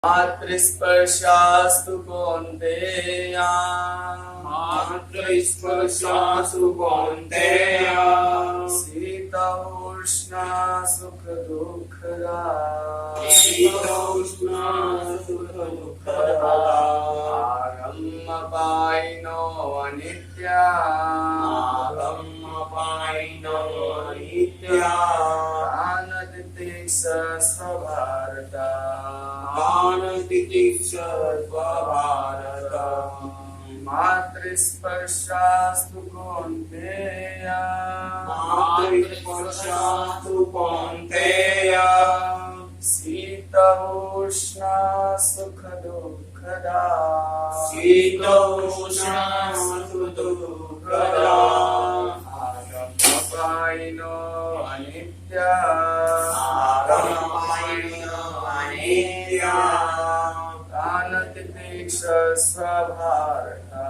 मातृस्पर्शास्तु कौन्तेया मातृस्पर्शास्तु कौन्तेया शीतोष्णा सुखदुःखदा शीतोष्णा सुखदुःखदा आगमपायिनो अनित्या आगमपायिनो अनित्या आनतितिक्ष स्वभारता भारत मातृस्पर्शास्तु कौन्तेया मातृस्पर्शास्तु कौन्तेया शीतोष्णा सुखदुःखदा शीतोष्णा सुखदुःखदा आगमपायिनो अनित्या आगमपायिनो अनित्या तानतितिक्ष स्वभारता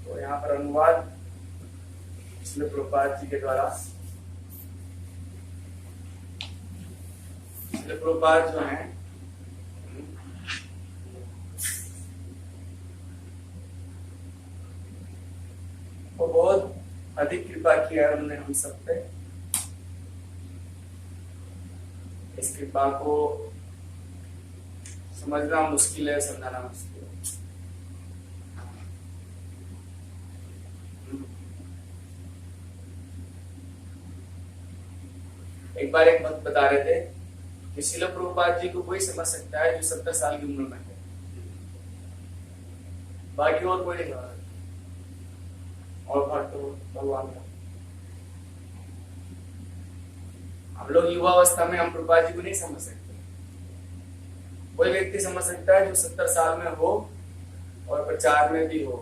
तो यहाँ पर अनुवाद श्रील प्रभुपाद जी के द्वारा श्रील प्रभुपाद जो हैं वो बहुत अधिक कृपा किया है उन्होंने हम सब पे। इस कृपा को समझना मुश्किल है, समझाना मुश्किल है। एक बार एक भक्त बता रहे थे कि श्रील प्रभुपाद जी को कोई समझ सकता है जो 70 साल की उम्र में है, बाकी और कोई नहीं समझ। और भक्त भगवान का हम लोग युवा अवस्था में हम प्रभुपाद जी को नहीं समझ सकते। कोई व्यक्ति समझ सकता है जो 70 साल में हो और प्रचार में भी हो,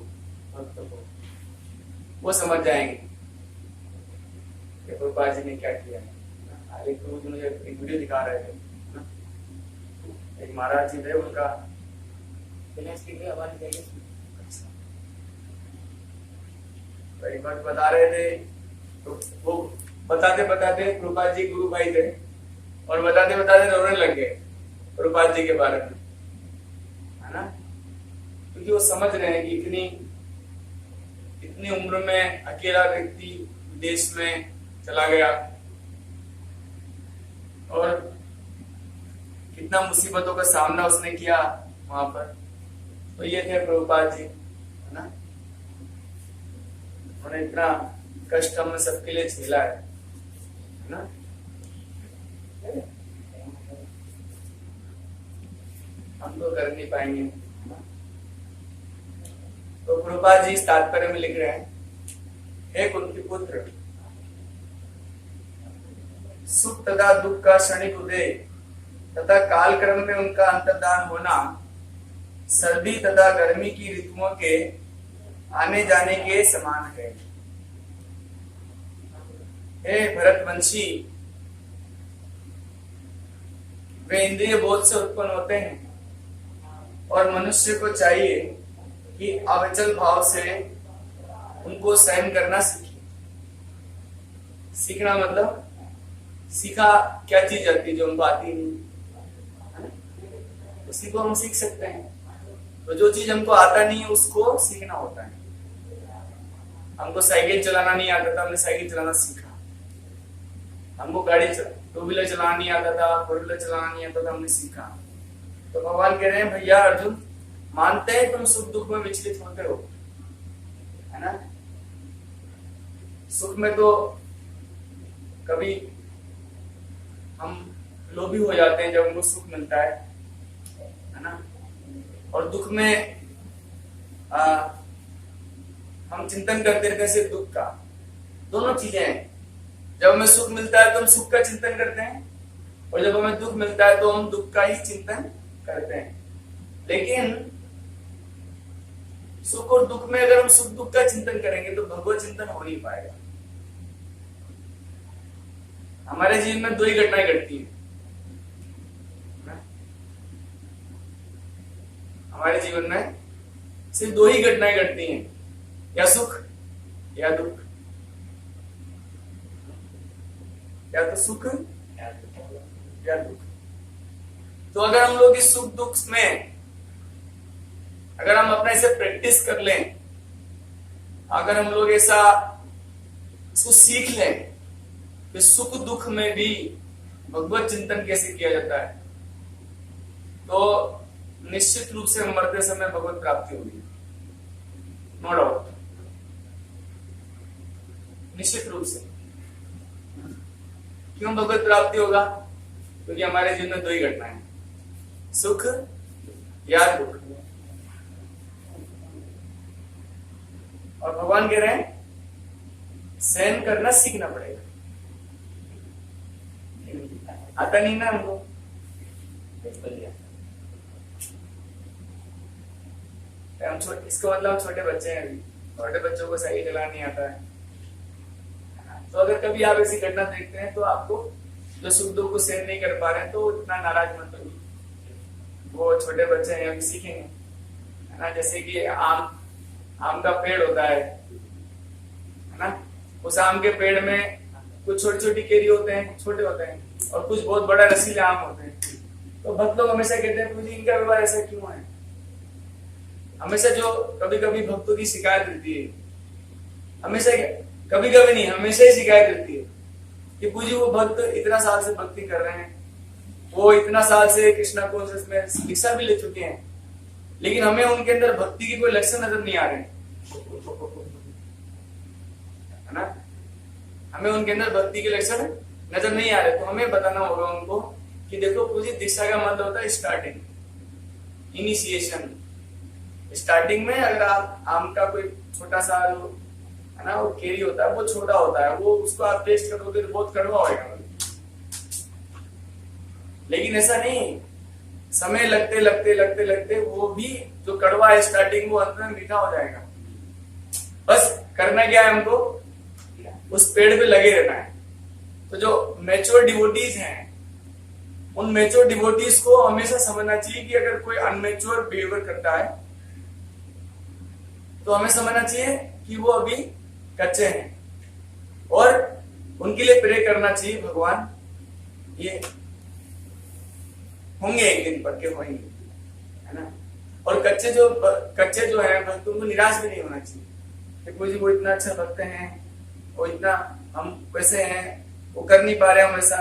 भक्त हो, वो समझ जाएंगे कि प्रभुपाद जी ने क्या किया है। एक रोज मुझे एक वीडियो दिखा रहे थे, एक महाराज जी थे, उनका तो एक बात बता रहे थे, तो वो बताते बताते प्रभुपाद जी गुरु भाई थे और बताते बताते रोने लग गए प्रभुपाद जी के बारे में, है ना। क्योंकि वो समझ रहे हैं कि इतनी उम्र में अकेला व्यक्ति देश में चला गया और कितना मुसीबतों का सामना उसने किया वहां पर। तो ये थे प्रभुपाद जी, है ना। उन्होंने इतना कष्ट हमने सबके लिए झेला है ना। हम तो कर नहीं पाएंगे। तो प्रभुपाद जी इस तात्पर्य में लिख रहे हैं, हे कुंती पुत्र, सुख तथा दुख का क्षणिक उदय तथा कालक्रम में उनका अंतर्धान होना सर्दी तथा गर्मी की ऋतुओं के आने जाने के समान है। हे भरतवंशी, वे इंद्रिय बोध से उत्पन्न होते हैं और मनुष्य को चाहिए कि अविचल भाव से उनको सहन करना सीखे। सीखना मतलब सीखा क्या चीज आती है जो हमको आती नहीं, उसी को हम सीख सकते हैं। तो जो चीज हमको आता नहीं है उसको सीखना होता है। हमको साइकिल चलाना नहीं आता था, हमने साइकिल चलाना सीखा। हमको गाड़ी टू व्हीलर चलाना नहीं आता था, फोर व्हीलर चलाना नहीं आता था, हमने सीखा। तो भगवान कह रहे हैं, भैया अर्जुन, मानते हैं तुम सुख दुख में विचलित होते हो, है ना। सुख में तो कभी हम लोभी हो जाते हैं जब हमको सुख मिलता है ना। और दुख में हम चिंतन करते रहते हैं सिर्फ दुख का। दोनों चीजें हैं। जब हमें सुख मिलता है तो हम सुख का चिंतन करते हैं, और जब हमें दुख मिलता है तो हम दुख का ही चिंतन करते हैं। लेकिन सुख और दुख में अगर हम सुख दुख का चिंतन करेंगे तो भगवत चिंतन हो नहीं पाएगा। हमारे जीवन में दो ही घटनाएं घटती हैं। हमारे जीवन में सिर्फ दो ही घटनाएं घटती हैं, या सुख या दुख। या तो सुख या दुख। तो अगर हम लोग इस सुख दुख में अगर हम अपने से प्रैक्टिस कर लें, अगर हम लोग ऐसा इसको सीख लें कि सुख दुख में भी भगवत चिंतन कैसे किया जाता है, तो निश्चित रूप से मरते समय भगवत प्राप्ति होगी, नो डाउट, निश्चित रूप से। क्यों भगवत प्राप्ति होगा? क्योंकि हमारे जीवन में दो ही घटना है, सुख या दुख। और भगवान कह रहे हैं सहन करना सीखना पड़ेगा। आता नहीं ना हमको, इसका मतलब हम छोटे बच्चे हैं, अभी छोटे बच्चों को सही चलाना नहीं आता है। तो अगर कभी आप ऐसी घटना देखते हैं तो आपको जो सुख दुख को सहन नहीं कर पा रहे हैं तो इतना नाराज मत होइए, वो छोटे बच्चे हैं अभी सीखेंगे, है ना। जैसे कि आम का पेड़ होता है ना, उस आम के पेड़ में कुछ छोटी छोटी केरी होते हैं, छोटे होते हैं, और कुछ बहुत बड़ा रसीले आम होते हैं। तो भक्त लोग हमेशा कहते हैं मुझे इनका व्यवहार ऐसा क्यों है। हमेशा जो कभी कभी भक्तों की शिकायत रहती है, हमेशा कभी कभी नहीं, हमेशा ही शिकायत रहती है कि पूजी वो भक्त इतना साल से भक्ति कर रहे हैं, वो इतना साल से कृष्णा कॉन्शियस में दीक्षा भी ले चुके हैं, लेकिन हमें उनके अंदर भक्ति के कोई लक्षण नजर नहीं आ रहे हैं, है ना। हमें उनके अंदर भक्ति के लक्षण नजर नहीं आ रहे। तो हमें बताना होगा उनको कि देखो पूजी दीक्षा का मतलब होता है स्टार्टिंग, इनिशिएशन। स्टार्टिंग में अगर आप आम का कोई छोटा सा है ना वो केरी होता है, वो छोटा होता है, वो उसको आप टेस्ट करोगे तो बहुत कड़वा होगा, लेकिन ऐसा नहीं, समय लगते लगते लगते लगते वो भी जो कड़वा है स्टार्टिंग वो अंत में मीठा हो जाएगा। बस करना क्या है हमको, उस पेड़ पे लगे रहना है। तो जो मैच्योर डिवोटीज हैं, उन मैच्योर डिवोटीज को हमेशा समझना चाहिए कि अगर कोई अनमैच्योर बिहेवियर करता है तो हमें समझना चाहिए कि वो अभी कच्चे हैं, और उनके लिए प्रे करना चाहिए भगवान ये होंगे एक दिन पक्के होंगे, है ना। और कच्चे जो है भक्त, उनको निराश भी नहीं होना चाहिए कि मुझे वो इतना अच्छा भक्त हैं, वो इतना हम वैसे हैं, वो कर नहीं पा रहे हम वैसा,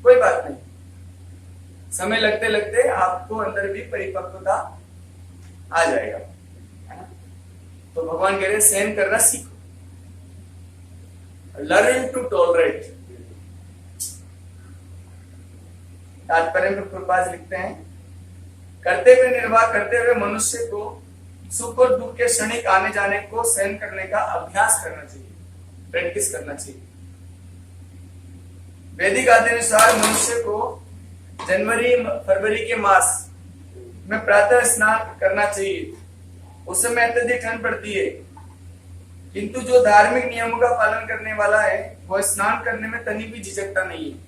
कोई बात नहीं। समय लगते लगते आपको अंदर भी परिपक्वता आ जाएगा, है ना। तो भगवान कह रहे हैं सहन करना सीखो, लर्न टू टॉलरेट। तात्पर्य में प्रभुपाद लिखते हैं करते हुए निर्वाह करते हुए मनुष्य को सुख और दुख के क्षणिक आने जाने को सहन करने का अभ्यास करना चाहिए, प्रैक्टिस करना चाहिए। वैदिक आदेशानुसार मनुष्य को जनवरी फरवरी के मास में प्रातः स्नान करना चाहिए, उस समय अत्यधिक ठंड पड़ती है, किंतु जो धार्मिक नियमों का पालन करने वाला है वह स्नान करने में तनी भी झिझकता नहीं है।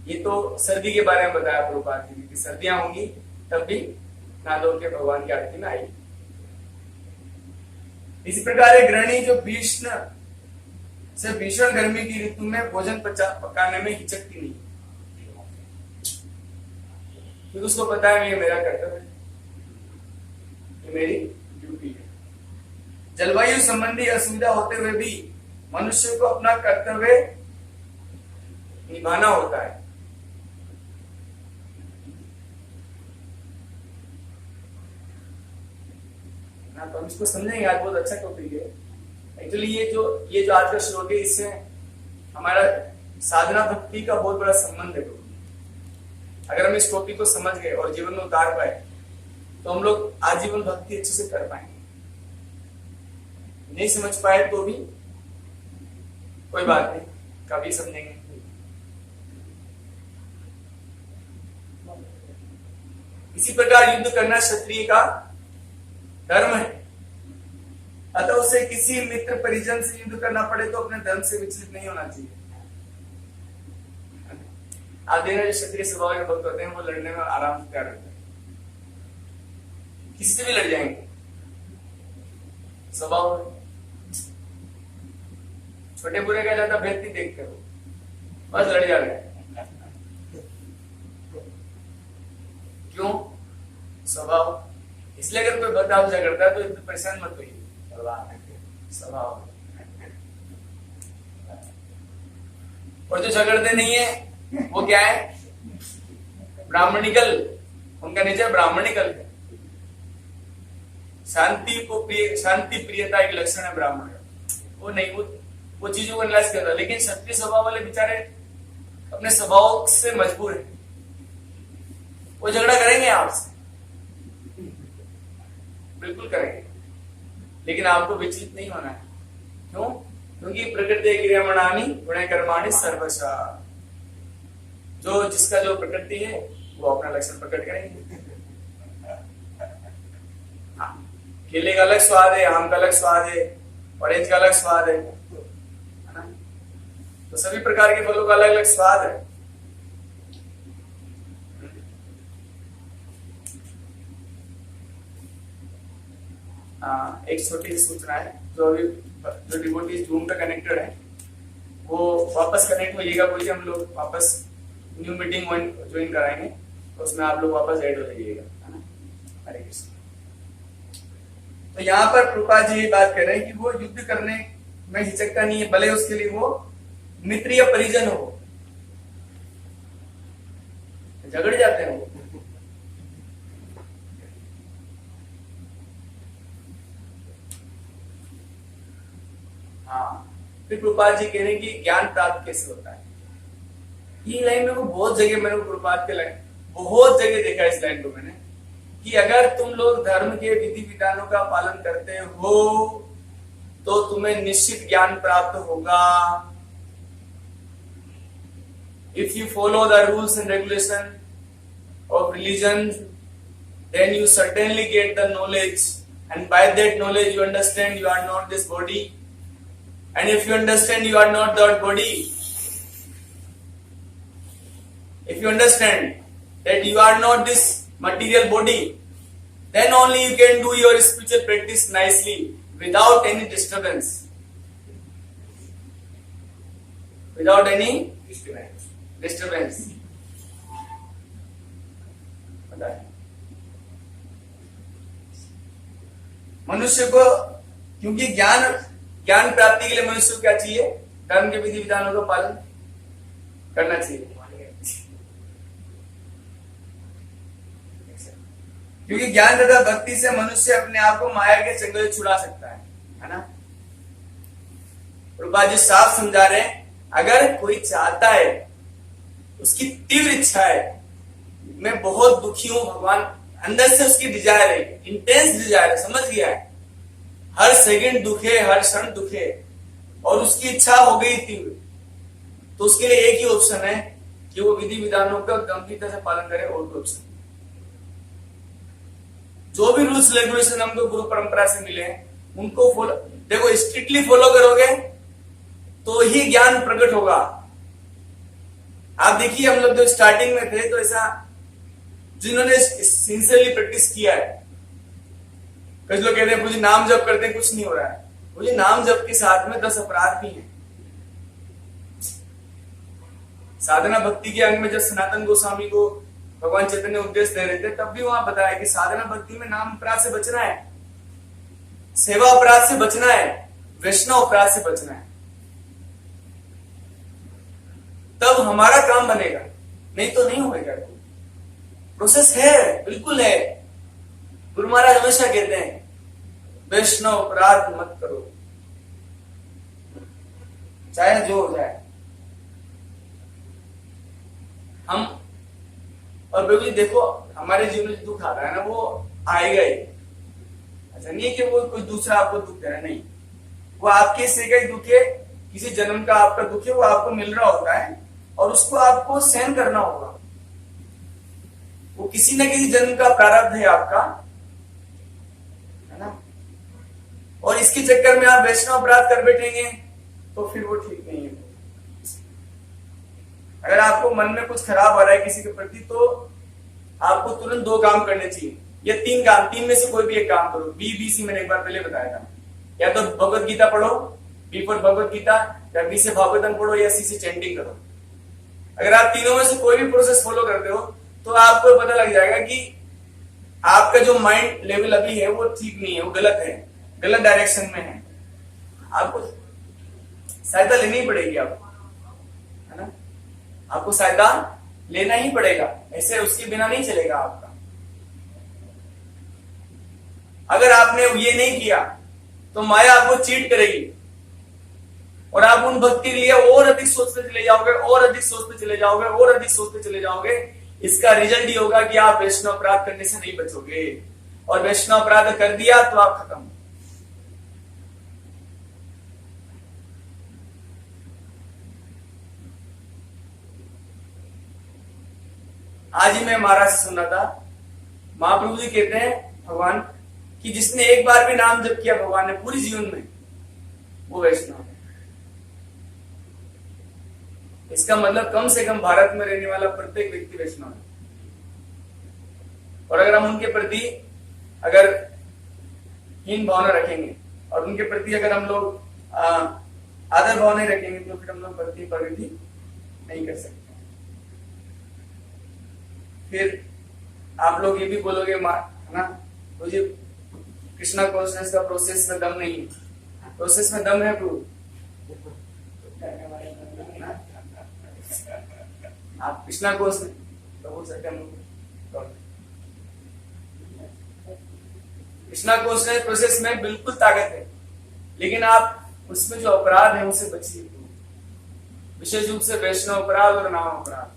ये तो सर्दी के बारे में बताया प्रभुपाद जी कि सर्दियां होंगी तब भी नादों के भगवान की आरती में आएगी। इसी प्रकार एक गृहिणी जो भीषण गर्मी की ऋतु में भोजन पकाने में हिचकती नहीं, क्योंकि उसको पता है ये मेरा कर्तव्य है, ये मेरी ड्यूटी है। जलवायु संबंधी असुविधा होते हुए भी मनुष्य को अपना कर्तव्य निभाना होता है। तो हम इसको समझेंगे, आज बहुत अच्छा टॉपिक है एक्चुअली। ये जो आज का श्लोक है, इससे हमारा साधना भक्ति का बहुत बड़ा संबंध है। अगर हम इस टॉपिक को समझ गए और जीवन में उतार पाए तो हम लोग आजीवन भक्ति अच्छे से कर पाएंगे। नहीं समझ पाए तो भी कोई बात नहीं, कभी समझेंगे। इसी प्रकार युद्ध करना क्षत्रिय का धर्म है, अतः उसे किसी मित्र परिजन से युद्ध करना पड़े तो अपने धर्म से विचलित नहीं होना चाहिए। आप देखना जो क्षत्रिय स्वभाव के भक्त होते हैं वो लड़ने में आराम से तैयार रहते हैं, किसी से भी लड़ जाएंगे, स्वभाव। छोटे बुरे का ज्यादा भेद नहीं देखते हो, बस लड़ जा रहे। क्यों? स्वभाव। इसलिए अगर कोई बदलाव झगड़ता है तो परेशान मत होइए, स्वभाव। और जो झगड़ते नहीं है वो क्या है? ब्राह्मणिकल, उनका नेचर ब्राह्मणिकल है। शांति प्रियता एक लक्षण है ब्राह्मण का। वो नहीं, वो चीजों को एनालाइज करता है। लेकिन क्षत्रिय स्वभाव वाले बेचारे अपने स्वभाव से मजबूर है, वो झगड़ा करेंगे आपसे, बिल्कुल करेंगे, लेकिन आपको विचलित नहीं होना है। क्यों? क्योंकि प्रकृति क्रियमाणानि गुणे कर्माणि सर्वशः। जो जिसका जो प्रकृति है वो अपना लक्षण प्रकट करेंगे। केले का अलग स्वाद है, आम का अलग स्वाद है, ऑरेंज का अलग स्वाद है ना? तो सभी प्रकार के फलों का अलग अलग स्वाद है। एक छोटी सूचना है, जो डिवोटीज जूम पे कनेक्टेड है वो वापस कनेक्ट होइएगा, बोलिए हम लोग वापस न्यू मीटिंग ज्वाइन कराएंगे, तो उसमें आप लोग वापस ऐड हो जाइएगा, है ना? हरे कृष्ण। तो यहाँ पर प्रभुपाद जी ये बात कर रहे हैं कि वो युद्ध करने में हिचकता नहीं है, भले उसके लिए वो मित्र या परिजन हो, झगड़ जाते हैं वो। हाँ, फिर प्रभुपाद जी कह रहे हैं कि ज्ञान प्राप्त कैसे होता है। ये लाइन मेरे को बहुत जगह, मैंने प्रभुपाद के लाइन बहुत जगह देखा इस लाइन को मैंने, कि अगर तुम लोग धर्म के विधि विधानों का पालन करते हो तो तुम्हें निश्चित ज्ञान प्राप्त होगा। If you follow the rules and regulation of religion then you certainly get the knowledge, and by that knowledge you understand you are not this body, and if you understand you are not that body, if you understand that you are not this material body, then only you can do your spiritual practice nicely without any disturbance, without any disturbance. मनुष्य को, क्योंकि ज्ञान प्राप्ति के लिए मनुष्य को क्या चाहिए? धर्म के विधि विधानों का पालन करना चाहिए, क्योंकि ज्ञान तथा भक्ति से मनुष्य अपने आप को माया के चंगुल से छुड़ा सकता है ना? प्रभुपाद जी साफ समझा रहे हैं, अगर कोई चाहता है, उसकी तीव्र इच्छा है, मैं बहुत दुखी हूं भगवान, अंदर से उसकी डिजायर है, इंटेंस डिजायर है, समझ गया है, हर सेकंड दुखे, हर क्षण दुखे, और उसकी इच्छा हो गई तीव्र, तो उसके लिए एक ही ऑप्शन है कि वो विधि विधानों का गंभीरता से पालन करे। और कोई ऑप्शन, जो भी रूल्स रेगुलेशन हमको गुरु परंपरा से मिले हैं उनको फॉलो, देखो स्ट्रिक्टली फॉलो करोगे तो ही ज्ञान प्रकट होगा। आप देखिए, हम लोग जो स्टार्टिंग में थे तो ऐसा, जिन्होंने सिंसियरली प्रैक्टिस किया है, कुछ लोग कहते हैं मुझे नाम जप करते हैं कुछ नहीं हो रहा है, मुझे नाम जप के साथ में 10 अपराध भी हैं। साधना भक्ति के अंग में जब सनातन गोस्वामी को भगवान चैतन्य उपदेश दे रहे थे, तब भी वहां बताया कि साधना भक्ति में नाम अपराध से बचना है, सेवा अपराध से बचना है, वैष्णव अपराध से बचना है, तब हमारा काम बनेगा, नहीं तो नहीं होगा। प्रोसेस है, बिल्कुल है। गुरु महाराज हमेशा कहते हैं वैष्णव अपराध मत करो, चाहे जो हो जाए। हम और बेबी देखो, हमारे जीवन में दुख आता है ना, वो आएगा ही, ऐसा नहीं है कि वो कोई दूसरा आपको दुख दे रहा है, नहीं, वो आपके से का ही दुख है, किसी जन्म का आपका दुख है, वो आपको मिल रहा होता है और उसको आपको सहन करना होगा। वो किसी न किसी जन्म का प्रारब्ध है आपका, है ना? और इसके चक्कर में आप वैष्णव अपराध कर बैठेंगे तो फिर वो ठीक नहीं है। अगर आपको मन में कुछ खराब आ रहा है किसी के प्रति, तो आपको तुरंत 2 काम करने चाहिए, या 3 काम, 3 में से कोई भी एक काम करो। BBC मैंने एक बार पहले बताया था, या तो भगवत गीता पढ़ो, बी फॉर भगवत गीता, या बी से भागवतम पढ़ो या सी से चैंटिंग करो। अगर आप तीनों में से कोई भी प्रोसेस फॉलो करते हो तो आपको पता लग जाएगा कि आपका जो माइंड लेवल अभी है वो ठीक नहीं है, वो गलत है, गलत डायरेक्शन में है। आपको सहायता लेनी ही पड़ेगी आपको, है ना? आपको सहायता लेना ही पड़ेगा, ऐसे उसके बिना नहीं चलेगा आपका। अगर आपने ये नहीं किया तो माया आपको चीट करेगी और आप उन भक्ति के लिए और अधिक सोचते चले जाओगे, और अधिक सोचते चले जाओगे, और अधिक सोचते चले जाओगे। इसका रिजल्ट ये होगा कि आप वैष्णव अपराध करने से नहीं बचोगे, और वैष्णव अपराध कर दिया तो आप खत्म। आज ही मैं महाराज से सुना था, महाप्रभु जी कहते हैं भगवान कि जिसने एक बार भी नाम जप किया भगवान ने पूरी जीवन में, वो वैष्णव है। इसका मतलब कम से कम भारत में रहने वाला प्रत्येक व्यक्ति वैष्णव है। और अगर हम उनके प्रति अगर हीन भावना रखेंगे और उनके प्रति अगर हम लोग आदर भाव नहीं रखेंगे तो फिर हम लोग प्रति प्रगति नहीं कर सकते। फिर आप लोग ये भी बोलोगे है ना, मुझे कृष्णा कॉन्शियसनेस का प्रोसेस में दम नहीं है। प्रोसेस में दम है प्रभु, आप कृष्णा कॉन्शियसनेस प्रभु सत्यम, कृष्णा कॉन्शियसनेस प्रोसेस में बिल्कुल ताकत है, लेकिन आप उसमें जो अपराध है उनसे बचिए, विशेष रूप से वैष्णव अपराध और नाम अपराध,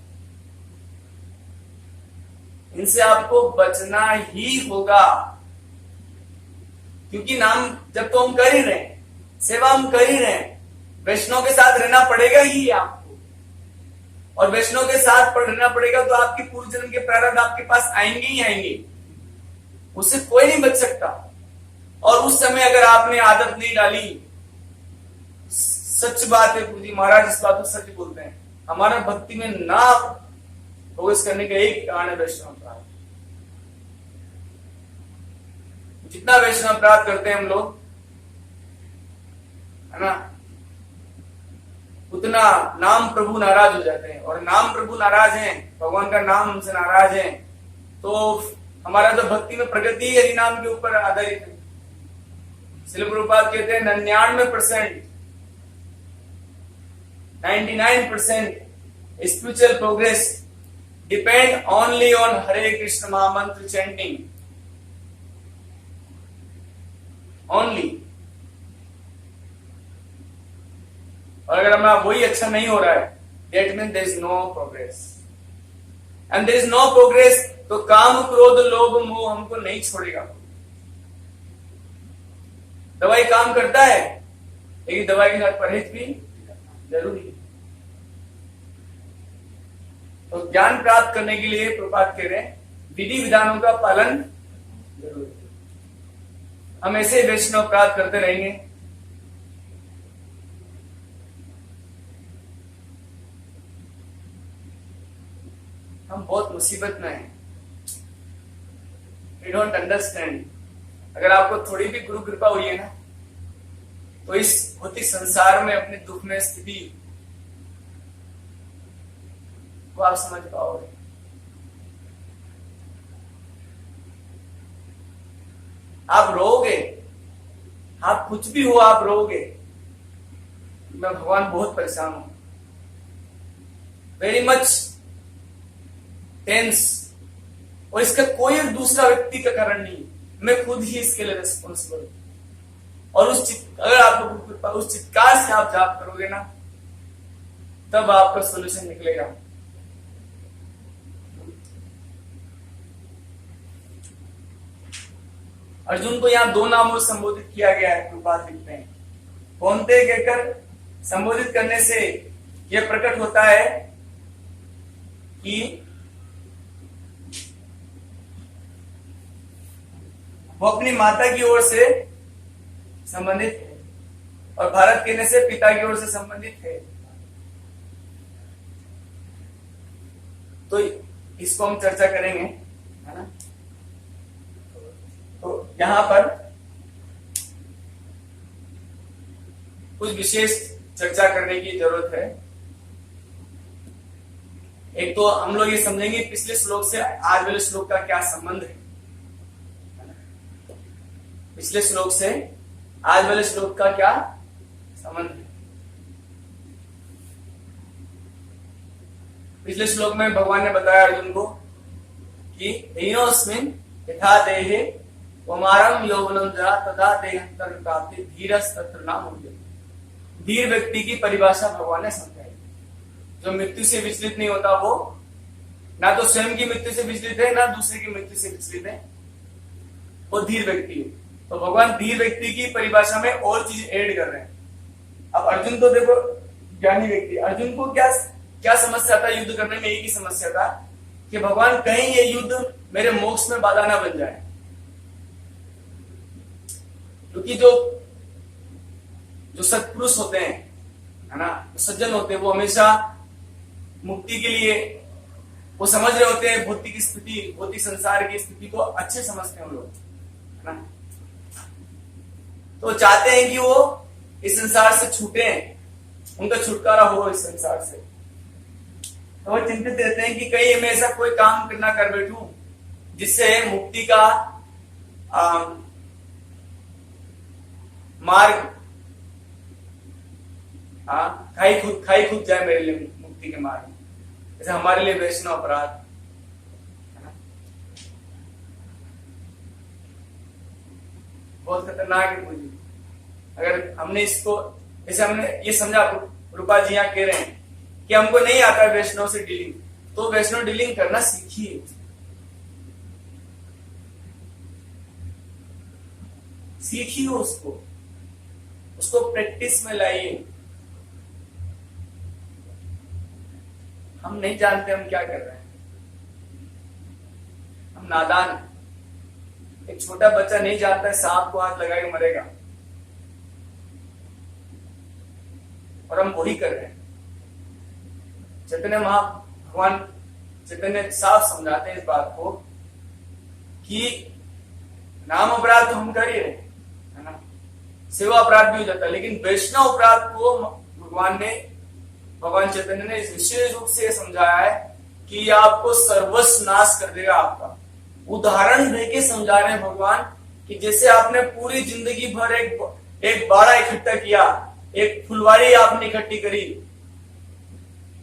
इनसे आपको बचना ही होगा। क्योंकि नाम जब तो हम कर ही रहे हैं, सेवा हम कर ही रहे हैं, वैष्णव के साथ रहना पड़ेगा ही आपको, और वैष्णव के साथ रहना पड़ेगा तो आपके पूर्व जन्म के प्रारब्ध आपके पास आएंगे ही आएंगे, उससे कोई नहीं बच सकता। और उस समय अगर आपने आदत नहीं डाली, सच बात है पूजी महाराज इस बात को सच बोलते हैं, हमारा भक्ति में ना फोकस करने का एक कारण है वैष्णव अपराध। जितना वैष्णव अपराध करते हैं हम लोग, है ना, उतना नाम प्रभु नाराज हो जाते हैं, और नाम प्रभु नाराज हैं, भगवान का नाम हमसे नाराज है, तो हमारा तो भक्ति में प्रगति हरि नाम के ऊपर आधारित है। श्रील प्रभुपाद कहते हैं 99% 99% spiritual progress depend only on Hare Krishna Mahamantra chanting only। और अगर हमारा वही अच्छा नहीं हो रहा है, that means there is no progress, and there is no progress, तो काम क्रोध लोभ मोह हमको नहीं छोड़ेगा। दवाई काम करता है, लेकिन दवाई के साथ परहेज भी जरूरी है। तो ज्ञान प्राप्त करने के लिए प्रभुपाद कह रहे हैं विधि विधानों का पालन जरूरी है। हम ऐसे वैष्णव अपराध करते रहेंगे, हम बहुत मुसीबत में हैं। We don't understand. अगर आपको थोड़ी भी गुरु कृपा हुई है ना, तो इस भौतिक संसार में अपने दुख में स्थिति वो आप समझ पाओगे। आप रोओगे, आप कुछ भी हो आप रोओगे, मैं भगवान बहुत परेशान हूं, वेरी मच टेंस, और इसका कोई दूसरा व्यक्ति का कारण नहीं, मैं खुद ही इसके लिए रिस्पॉन्सिबल। और अगर आप उस चित्कार से आप जाप करोगे ना, तब आपका सोल्यूशन निकलेगा। अर्जुन को यहां 2 नामों से संबोधित किया गया है। प्रभुपाद लिखते हैं कौनते कहकर संबोधित करने से यह प्रकट होता है कि वो अपनी माता की ओर से संबंधित है, और भारत कहने से पिता की ओर से संबंधित है। तो इसको हम चर्चा करेंगे, है ना। तो यहां पर कुछ विशेष चर्चा करने की जरूरत है। एक तो हम लोग ये समझेंगे पिछले श्लोक से आज वाले श्लोक का क्या संबंध है। पिछले श्लोक से आज वाले श्लोक का क्या संबंध है। पिछले श्लोक में भगवान ने बताया अर्जुन को कि हीनोस्मिन् यथा देहे कौमारम यौवनम जरा तथा देहांतर प्राप्ति धीरस्तत्र न मुह्यते। धीर व्यक्ति की परिभाषा भगवान ने समझाई। जो मृत्यु से विचलित नहीं होता वो ना तो स्वयं की मृत्यु से विचलित है ना दूसरे की मृत्यु से विचलित है, वो धीर व्यक्ति है। तो भगवान धीर व्यक्ति की परिभाषा में और चीज ऐड कर रहे हैं। अब अर्जुन तो देखो ज्ञानी व्यक्ति, अर्जुन को क्या क्या समस्या था युद्ध करने में? एक ही समस्या था कि भगवान कहीं ये युद्ध मेरे मोक्ष में बाधा ना बन जाए, क्योंकि जो सत्पुरुष होते हैं, है ना, सज्जन होते हैं, वो हमेशा मुक्ति के लिए वो समझ रहे होते हैं, भौतिक स्थिति, भौतिक संसार की स्थिति को अच्छे समझते हैं वो लोग, है ना। तो चाहते हैं कि वो इस संसार से छूटे, उनका छुटकारा हो इस संसार से। तो वो चिंतित रहते हैं कि कहीं मैं ऐसा कोई काम करना कर बैठूं जिससे मुक्ति का मार्ग खाई खुद जाए मेरे लिए मुक्ति के मार्ग। जैसे हमारे लिए वैष्णव अपराध, है ना, बहुत खतरनाक है पूजी। अगर हमने इसको, जैसे हमने ये समझा, रूपा जी यहाँ कह रहे हैं कि हमको नहीं आता है वैष्णव से डीलिंग, तो वैष्णव डीलिंग करना सीखिए। सीखिए उसको प्रैक्टिस में लाइए। हम नहीं जानते हम क्या कर रहे हैं, हम नादान हैं। एक छोटा बच्चा नहीं जानता है सांप को हाथ लगा के मरेगा, और हम वही कर रहे हैं। चैतन्य भगवान चैतन्य साफ समझाते हैं इस बात को कि नाम अपराध तो हम कर ही रहे, है ना, सेवा अपराध भी हो जाता है, लेकिन वैष्णव अपराध को भगवान चैतन्य ने विशेष रूप से समझाया है कि ये आपको सर्वस्व नाश कर देगा आपका। उदाहरण देके समझा रहे हैं भगवान कि जैसे आपने पूरी जिंदगी भर एक बाड़ा इकट्ठा किया, एक फुलवारी आपने इकट्ठी करी,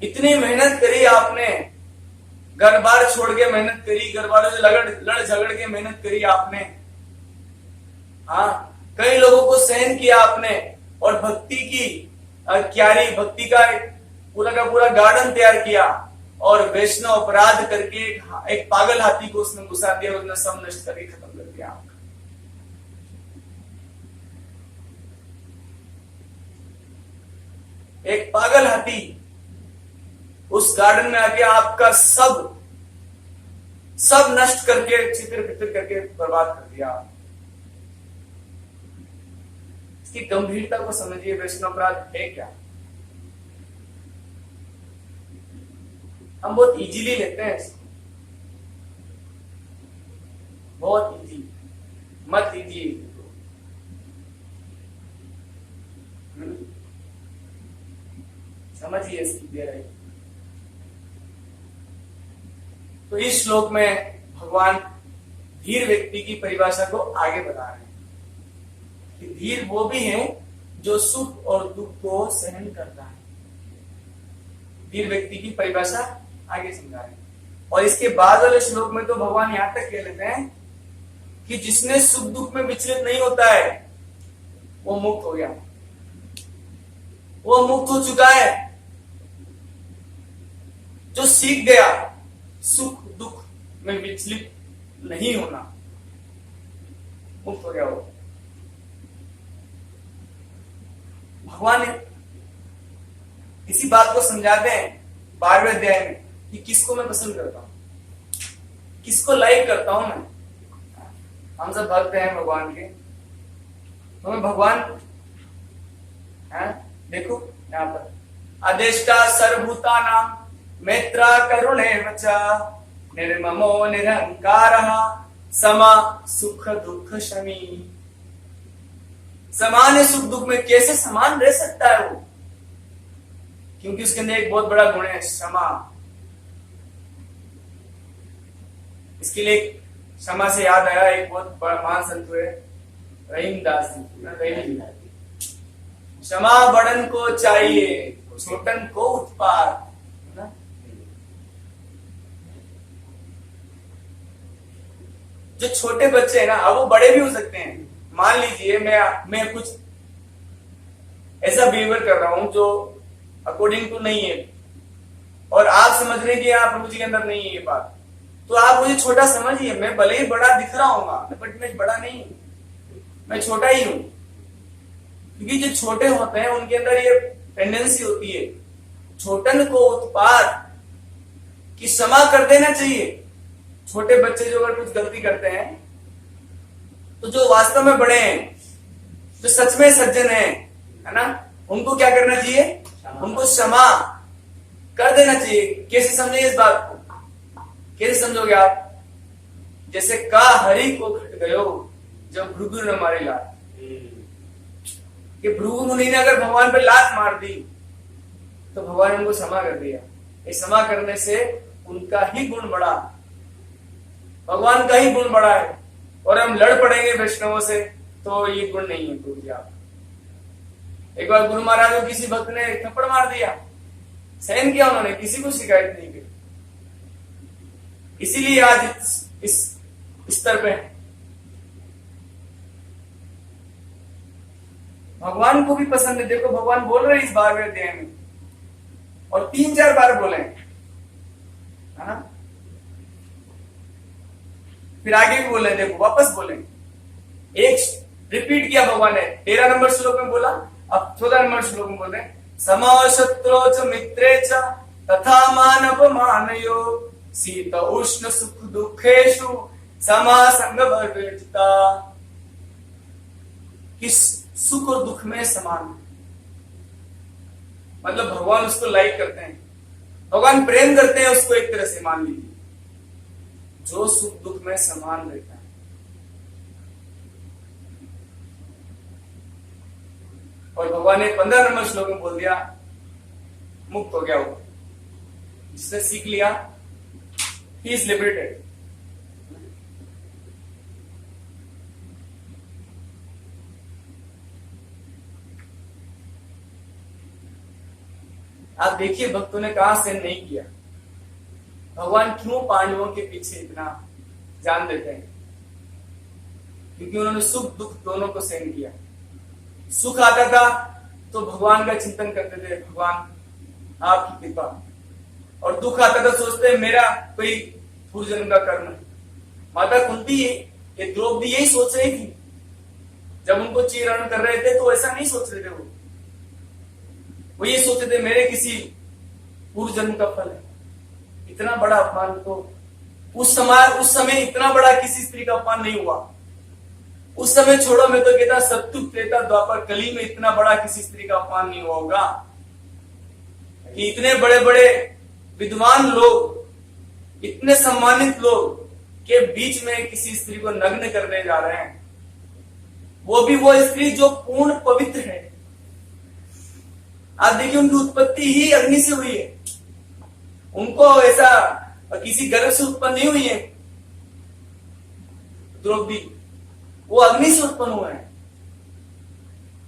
इतनी मेहनत करी आपने, घर बार छोड़ के मेहनत करी, घर वालों से लड़ झगड़ के मेहनत करी आपने, हाँ, कई लोगों को सहन किया आपने, और भक्ति की क्यारी, भक्ति का पूरा गार्डन तैयार किया, और वैष्णव अपराध करके एक पागल हाथी को उसने घुसा दिया, उसने सब नष्ट करके खत्म कर दिया आपका। एक पागल हाथी उस गार्डन में आके आपका सब नष्ट करके, चित्र पितर करके बर्बाद कर दिया। इसकी गंभीरता को समझिए। वैष्णव अपराध है क्या? हम बहुत इजीली लेते हैं इसको, बहुत इजी, मत लीजिए। समझिए इसकी गहराई। तो इस श्लोक में भगवान धीर व्यक्ति की परिभाषा को आगे बता रहे हैं कि धीर वो भी है जो सुख और दुख को सहन करता है। धीर व्यक्ति की परिभाषा आगे समझा रहे हैं। और इसके बाद वाले श्लोक में तो भगवान यहां तक कह लेते हैं कि जिसने सुख दुख में विचलित नहीं होता है वो मुक्त हो गया, वो मुक्त हो चुका है। जो सीख गया सुख दुख में विचलित नहीं होना, मुक्त हो गया वो। भगवान इसी बात को समझाते हैं 12वें अध्याय में कि किसको मैं पसंद करता हूं, किसको लाइक करता हूं मैं। हम सब भक्त हैं भगवान के, तो मैं भगवान है, देखो यहां पर आदेष्टा सर्वभूता नाम मैत्रा करुणे वचा निर्ममो निरहंकारः समा सुख दुख शमी। समान सुख दुख में कैसे समान रह सकता है वो? क्योंकि उसके अंदर एक बहुत बड़ा गुण है, क्षमा। इसके लिए क्षमा से याद आया, एक बहुत बड़ा महान संत हुए रहीमदास जी। क्षमा बड़न को चाहिए, छोटन को उत्पात। जो छोटे बच्चे हैं ना, अब वो बड़े भी हो सकते हैं। मान लीजिए मैं कुछ ऐसा बिहेवियर कर रहा हूं जो अकॉर्डिंग टू नहीं है, और आप समझ रहे हैं कि आप प्रभु जी के अंदर नहीं है ये बात, तो आप मुझे छोटा समझिए। मैं भले ही बड़ा दिख रहा हूँ, बट मैं बड़ा नहीं हूं, मैं छोटा ही हूं। क्योंकि जो छोटे होते हैं उनके अंदर ये टेंडेंसी होती है, छोटन को उत्पात की क्षमा कर देना चाहिए। छोटे बच्चे जो अगर कुछ गलती करते हैं, तो जो वास्तव में बड़े हैं, जो सच में सज्जन है ना, उनको क्या करना चाहिए? उनको क्षमा कर देना चाहिए। कैसे समझेंगे इस बात को? कैसे समझोगे आप? जैसे का हरि को घट गयो जब भृगु ने मारे लात, कि भृगु मुनि ने अगर भगवान पे लात मार दी तो भगवान ने उनको क्षमा कर दिया। ये क्षमा करने से उनका ही गुण बढ़ा, भगवान का ही गुण बढ़ा है। और हम लड़ पड़ेंगे वैष्णवों से तो ये गुण नहीं है गुरु जी। आप एक बार गुरु महाराज को किसी भक्त ने थप्पड़ मार दिया, सहन किया उन्होंने, किसी को शिकायत नहीं की। इसीलिए आज इस स्तर पे है। भगवान को भी पसंद है। देखो भगवान बोल रहे हैं इस 12वें अध्याय में, और 3-4 बार बोले, है ना? फिर आगे भी बोले, देखो वापस बोले, एक रिपीट किया भगवान ने। 13 नंबर श्लोक में बोला, अब 14 नंबर श्लोक में बोल रहे हैं, समशत्रो च मित्रे च तथा मान अपमानयो शीत उष्ण सुख दुखेषु समा संग वर्जिता। किस सुख और दुख में समान, मतलब भगवान उसको लाइक करते हैं, भगवान प्रेम करते हैं उसको। एक तरह से मान लीजिए जो सुख दुख में समान रहता है। और भगवान ने 15 नंबर श्लोक में बोल दिया, मुक्त हो गया वो, जिसने सीख लिया, ही इज लिबरेटेड। आप देखिए भक्तों ने कहां सहन नहीं किया। भगवान क्यों पांडवों के पीछे इतना जान देते हैं? क्योंकि उन्होंने सुख दुख दोनों को सहन किया। सुख आता था तो भगवान का चिंतन करते थे, भगवान आपकी कृपा, और दुख आता था सोचते मेरा कोई पूर्व जन्म का कर्म है। माता कुंती ये द्रौपदी यही सोच रही थी जब उनको चीरहरण कर रहे थे, तो ऐसा नहीं सोच रहे थे। वो ये सोचते थे मेरे किसी पूर्व जन्म का फल है। इतना बड़ा अपमान तो उस समय इतना बड़ा किसी स्त्री का अपमान नहीं हुआ। उस समय छोड़ो, मैं तो कहता सत्युग त्रेता द्वापर कली में इतना बड़ा किसी स्त्री का अपमान नहीं हुआ होगा कि इतने बड़े बड़े विद्वान लोग, इतने सम्मानित लोग के बीच में किसी स्त्री को नग्न करने जा रहे हैं, वो भी वो स्त्री जो पूर्ण पवित्र है। आप देखिए उनकी उत्पत्ति ही अग्नि से हुई है, उनको ऐसा किसी गर्भ से उत्पन्न नहीं हुई है द्रौपदी, वो अग्नि से उत्पन्न हुए हैं,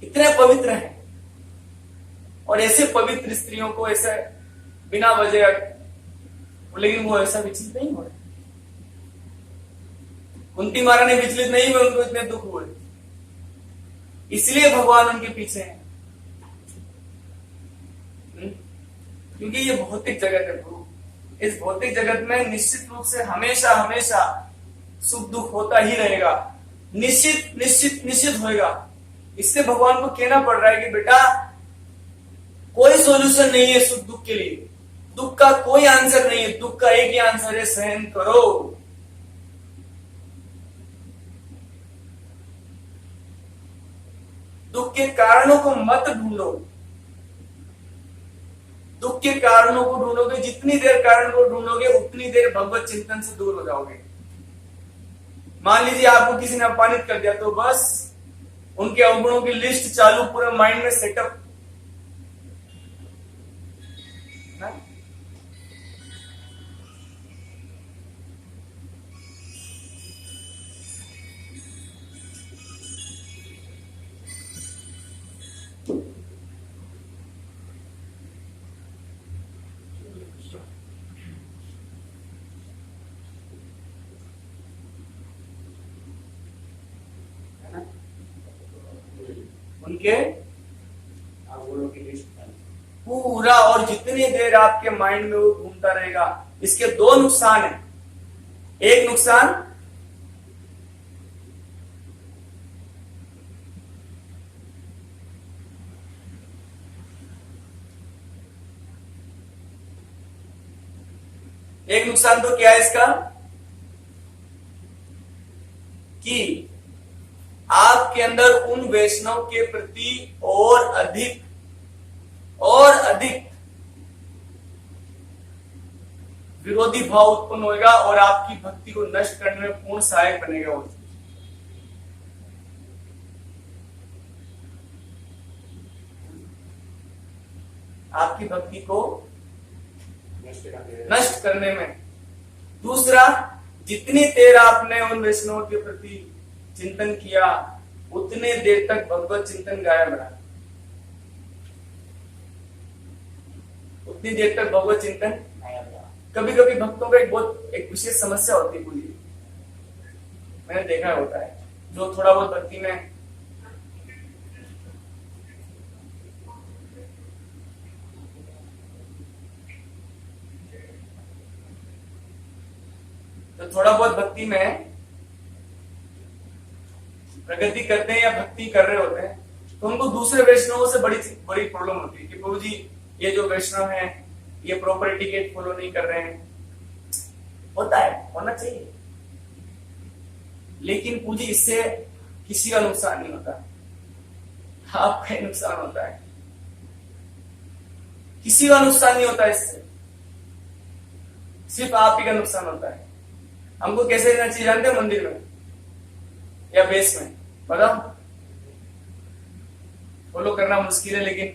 इतने पवित्र हैं। और ऐसे पवित्र स्त्रियों को ऐसे बिना वजह, लेकिन वो ऐसा विचलित नहीं हो रहे। कुंती महारानी विचलित नहीं हुए, उनको इतने दुख हुए, इसलिए भगवान उनके पीछे हैं। क्योंकि ये भौतिक जगत है गुरु। इस भौतिक जगत में निश्चित रूप से हमेशा हमेशा सुख दुख होता ही रहेगा, निश्चित निश्चित निश्चित होएगा। इससे भगवान को कहना पड़ रहा है कि बेटा कोई सॉल्यूशन नहीं है सुख दुख के लिए, दुख का कोई आंसर नहीं है, दुख का एक ही आंसर है, सहन करो। दुख के कारणों को मत ढूंढो, दुख के कारणों को ढूंढोगे, जितनी देर कारण को ढूंढोगे उतनी देर भगवत चिंतन से दूर हो जाओगे। मान लीजिए आपको किसी ने अपमानित कर दिया, तो बस उनके अवगुणों की लिस्ट चालू, पूरे माइंड में सेटअप। ना? उनके गुणों की लिस्ट पूरा, और जितनी देर आपके माइंड में वो घूमता रहेगा। इसके दो नुकसान है। एक नुकसान तो क्या है इसका, कि आपके अंदर उन वैष्णव के प्रति और अधिक विरोधी भाव उत्पन्न होगा और आपकी भक्ति को नष्ट करने में पूर्ण सहायक बनेगा वो चीज। आपकी भक्ति को नष्ट करने में। दूसरा, जितनी देर आपने उन वैष्णवों के प्रति चिंतन किया, उतने देर तक भगवत चिंतन गायब रहा। उतनी देर तक भगवत चिंतन। कभी कभी भक्तों का एक विशेष समस्या होती है, पूरी मैंने देखा होता है, जो थोड़ा बहुत भक्ति में प्रगति करते हैं या भक्ति कर रहे होते हैं, तो उनको दूसरे वैष्णवों से बड़ी प्रॉब्लम होती है कि प्रभु जी, ये जो वैष्णव हैं ये प्रॉपर एटिकेट फॉलो नहीं कर रहे हैं। होता है, होना चाहिए, लेकिन पूजी इससे किसी का नुकसान नहीं होता, आपका ही नुकसान होता है। किसी का नुकसान नहीं होता इससे, सिर्फ आप ही का नुकसान होता है। हमको कैसे रहना चाहिए जानते हैं? मंदिर में या बेस में, बताओ। फॉलो करना मुश्किल है, लेकिन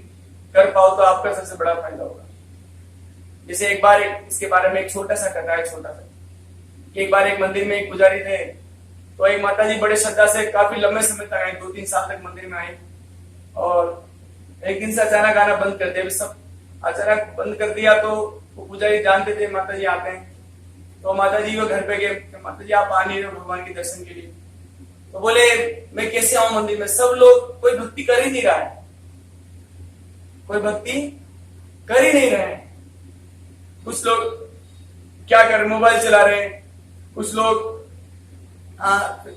कर पाओ तो आपका सबसे बड़ा फायदा होगा। जैसे एक बार इसके बारे में एक छोटा सा कथा है, कि एक बार एक मंदिर में एक पुजारी थे, तो एक माता जी बड़े श्रद्धा से काफी लंबे समय तक आए, 2-3 साल तक मंदिर में आए, और एक दिन से अचानक आना बंद कर दिया। सब अचानक बंद कर दिया, तो वो पुजारी जानते थे माता जी आते हैं, तो माता जी वो घर पे गए, माता जी आप आ नहीं रहे भगवान के दर्शन के लिए। तो बोले मैं कैसे आऊं मंदिर में, सब लोग, कोई भक्ति कर ही नहीं रहा है, कोई भक्ति कर ही नहीं रहे हैं। कुछ लोग क्या कर रहे, मोबाइल चला रहे हैं, कुछ लोग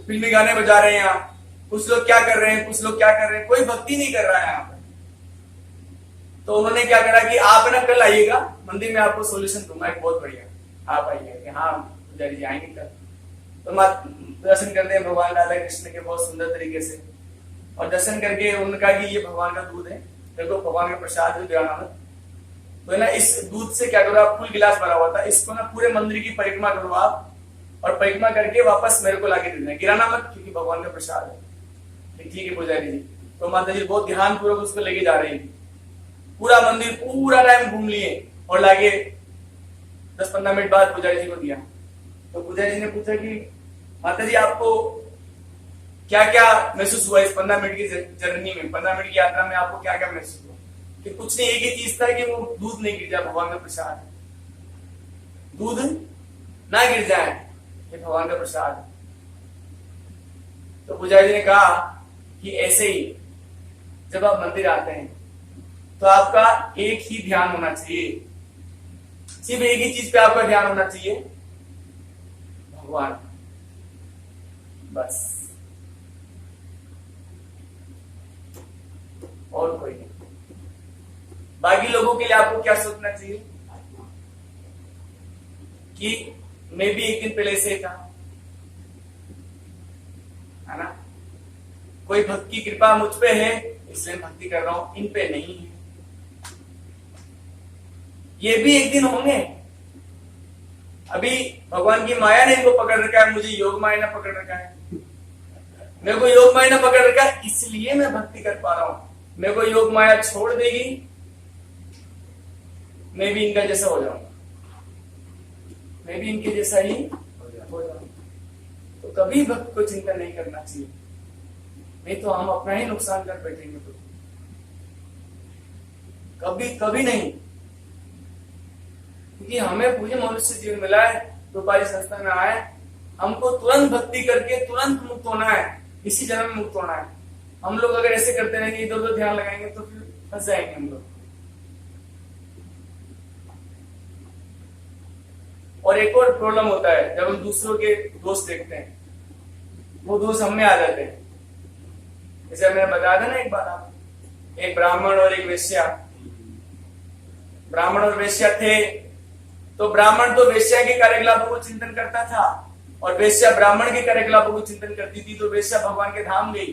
फिल्मी गाने बजा रहे हैं, यहाँ कुछ लोग क्या कर रहे हैं, कुछ लोग क्या कर रहे हैं, कोई भक्ति नहीं कर रहा है यहाँ पे। तो उन्होंने क्या करा कि आप ना कल आइएगा मंदिर में, आपको सोल्यूशन दूंगा एक बहुत बढ़िया, आप आइए। कि हाँ पुजारी जी आएंगे कल। तो दर्शन करते हैं भगवान राधा कृष्ण के बहुत सुंदर तरीके से, और दर्शन करके उन्होंने कहा कि ये भगवान का दूध है, देखो भगवान का प्रसाद है, ध्यान। तो ना इस दूध से क्या करो, आप फुल गिलास भरा हुआ था, इसको ना पूरे मंदिर की परिक्रमा करो आप, और परिक्रमा करके वापस मेरे को लाके देना, गिराना मत, क्योंकि भगवान का प्रसाद है। ठीक है पुजारी जी। तो माता जी बहुत ध्यान पूर्वक उसको लेके जा रही है, पूरा मंदिर पूरा टाइम घूम लिए, और लागे 10-15 मिनट बाद पुजारी जी को दिया। तो पुजारी जी ने पूछा कि माता जी आपको क्या क्या महसूस हुआ इस 15 मिनट की जर्नी में, 15 मिनट की यात्रा में आपको क्या क्या महसूस हुआ? कि कुछ नहीं, एक ही चीज था कि वो दूध नहीं गिर जाए, भगवान का प्रसाद है, दूध ना गिर जाए, ये भगवान का प्रसाद है। तो पुजारी जी ने कहा कि ऐसे ही जब आप मंदिर आते हैं तो आपका एक ही ध्यान होना चाहिए, सिर्फ एक ही चीज पे आपका ध्यान होना चाहिए, भगवान, बस, और कोई नहीं। बाकी लोगों के लिए आपको क्या सोचना चाहिए कि मैं भी एक दिन पहले से था, है ना, कोई भक्त की कृपा मुझ पे है इसलिए भक्ति कर रहा हूं, इन पे नहीं है। ये भी एक दिन होंगे। अभी भगवान की माया ने इनको पकड़ रखा है, मुझे योग माया ने पकड़ रखा है। मेरे को योग माया ने पकड़ रखा है, इसलिए मैं भक्ति कर पा रहा हूं। मेरे को योग माया छोड़ देगी मैं भी इनका जैसा हो जाऊंगा, मैं भी इनके जैसा ही हो जाए। हो जाऊंगा। तो कभी भक्त को चिंता नहीं करना चाहिए, नहीं तो हम अपना ही नुकसान कर बैठेंगे। तो कभी कभी नहीं, क्योंकि हमें पूज्य मनुष्य जीवन मिला है, रूपाली संस्था में आए, हमको तुरंत भक्ति करके तुरंत मुक्त होना है, इसी जन्म में मुक्त होना है। हम लोग अगर ऐसे करते रहेंगे, इधर उधर ध्यान लगाएंगे तो फिर फंस जाएंगे हम लोग। और एक और प्रॉब्लम होता है, जब हम दूसरों के दोष देखते हैं, वो दोष हम में आ जाते हैं। जैसे मैंने बताया था ना एक बार, आप एक ब्राह्मण और एक वेश्या, ब्राह्मण और वेश्या थे, तो ब्राह्मण तो वेश्या के कार्यकलापों को चिंतन करता था और वेश्या ब्राह्मण के कार्यकलापों को चिंतन करती थी। तो वेश्या भगवान के धाम गई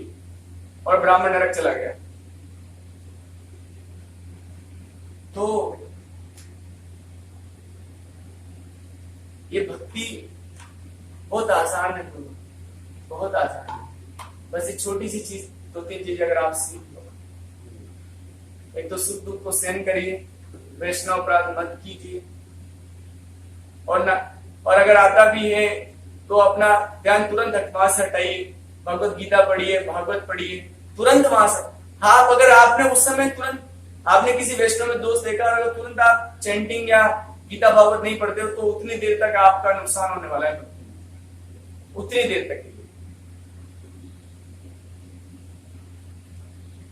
और ब्राह्मण नरक चला गया। तो ये भक्ति बहुत आसान है, बहुत आसान है। बस एक छोटी सी चीज, दो तीन चीज अगर आप सीख लो। एक तो सुख दुख को सहन करिए, वैष्णव अपराध मत कीजिए, और अगर आता भी है तो अपना ध्यान तुरंत वहां से हटाइए, भगवत गीता पढ़िए, भागवत पढ़िए, तुरंत वहां से। हाँ, अगर आपने उस समय तुरंत आपने किसी वैष्णव में दोष देखा और अगर तुरंत आप चैंटिंग या गीता भागवत नहीं पढ़ते हो, तो उतनी देर तक आपका नुकसान होने वाला है, उतनी देर तक के लिए।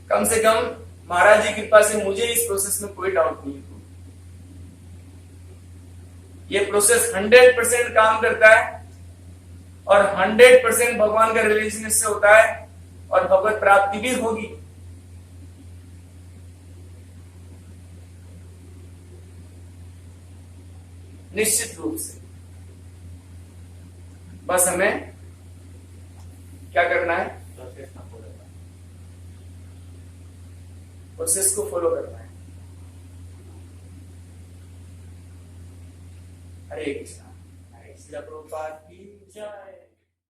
कम से कम महाराज जी की कृपा से मुझे इस प्रोसेस में कोई डाउट नहीं है। ये प्रोसेस 100% काम करता है और 100% भगवान का रिलेशन इससे होता है और भगवत प्राप्ति भी होगी। निश्चित रूप से। बस हमें क्या करना है? प्रोसेस को फॉलो करना है। हरे कृष्णा। हरे श्रील प्रभुपाद की जय।